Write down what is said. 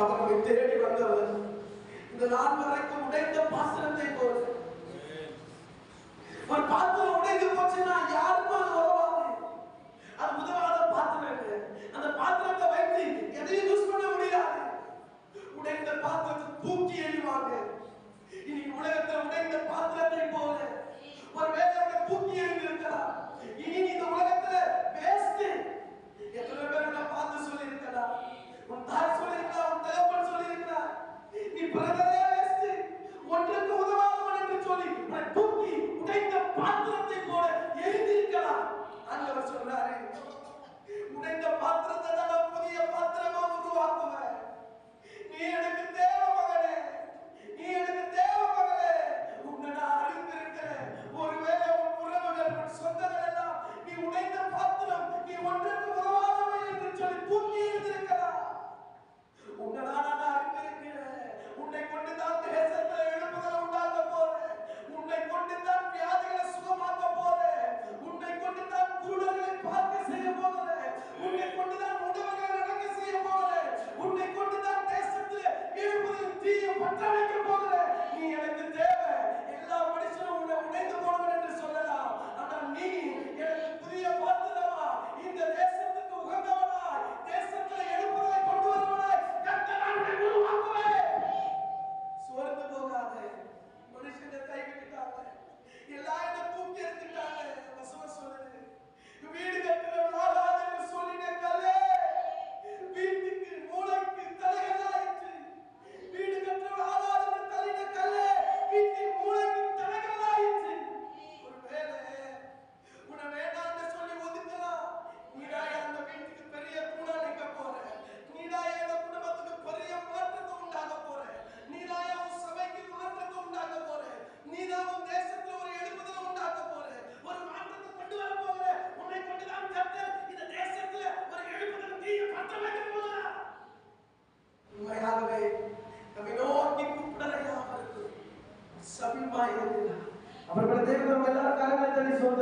அவர்களை தேடி வந்தவர் இந்த நாள் வரைக்கும் உடைந்த பாத்திரத்தை போல. ஒரு பாத்திரம் உடைந்து போச்சுன்னா யாருக்கும் அது உதவாது. அது உதவாத பாத்திரம். அந்த பாத்திரத்தை வைத்து எதையும் யூஸ் பண்ண முடியாது. உடைந்த பாத்திரத்தை தூக்கி எறிவாங்க. இன்னைக்கு உலகத்தில் உடைந்த பாத்திரத்தை போல ஒருவேளை அவனை தூக்கி எறிந்திருக்கலாம். இனி இந்த உலகத்துல வேஸ்ட். எத்தனை பேர் நான் பார்த்து சொல்லி இருக்கலாம். உன் தாய் சொல்லி இருக்கலாம், உன் தகப்பன் சொல்லி இருக்கலாம், நீ பிறந்ததே வேஸ்ட், ஒன்றுக்கு உதவாதவன் என்று சொல்லி உன்னை தூக்கி உடைந்த பாத்திரத்தை போல எரிந்திருக்கலாம். ஆண்டவர் சொல்றாரு, உடைந்த பாத்திரத்தை நான் புதிய பாத்திரமா உருவாக்குவேன். நீ எனக்கு தேவை மகனே, நீ எனக்கு தேவை மகளே. உன்னை நான் அறிந்திருக்கிறேன். ஒருவேளை உன் உறவுகள், உன் சொந்தங்கள் எல்லாம் நீ உடைந்த பாத்திரம், நீ ஒன்றுக்கு உதவாதவன் என்று சொல்லி தூக்கி எறிந்திருக்கலாம். உன்னை நான் அறிந்திருக்கிறேன். உன்னை கொண்டுதான் தேசத்துல எழுப்புதலை உண்டாக்க போறேன். உன்னை கொண்டுதான் வியாதிகளை சுகமாக்க போறேன். உன்னை கொண்டுதான் குருடர்களை பார்க்க செய்ய போகிறேன். உன்னை கொண்டுதான் உடவர்களை நடக்க செய்ய போகிறேன். உன்னை கொண்டுதான் தேசத்துல எழுப்புதல் தீயை பற்ற வைக்க போகிறேன். நீ எனக்கு தேவை. எல்லா மனுஷனும் உன்னை உடைந்து போடுவேன் என்று சொல்லலாம். ஆனால் நீ எனக்கு புதிய பாத்திரமா, இந்த தேசத்துக்கு உகந்தவனாய், தேசத்துல எழுப்புதலை கொண்டு வருவனாய் கர்த்தர் உன்னை உருவாக்குவேன். சோர்ந்து போகாதே. மனுஷனை கைவிட்டுட்டாங்க, எல்லாம் என்ன தூக்கி எடுத்துட்டாங்க. வசனம் சொல்லுது, வீடு கட்டுறவன் ஆகாது என்று சொல்லின கல்லே வீட்டுக்கு மூளைக்கு தலைகளாயிற்று. வீடு கட்டுறவன் ஆகாது என்று தள்ளின கல்லே வீட்டின் மூளைக்கு தலைகளாயிற்று. ஒருவேளை உன்னை வேண்டாம்னு சொல்லி ஒதுக்கலாம். நீடாய அந்த வீட்டுக்கு பெரிய தூணா நிற்க போற. நீடாய அந்த குடும்பத்துக்கு பெரிய மாற்றத்தை உண்டாக போற. நீடாய உன் சபைக்கு மாற்றத்தை உண்டாக்க போற. நீதான் உன் தேசத்துல ஒரு எழுப்புதலை உண்டாக்க போற. ஒரு மாற்றத்தை கொண்டு வர போற. உன்னை கொண்டுதான் கர்த்தர் இந்த தேசத்துல ஒரு எழுப்புதல் தீயை பற்ற வைக்க போகிறார். உண்மையாகவே நம்மை நோக்கி கூப்பிடுற யாவருக்கும் சபிமாய் இருக்கிறார். அவர்களை தேவன் எல்லாரும் கரங்களை தள்ளி சொல்ற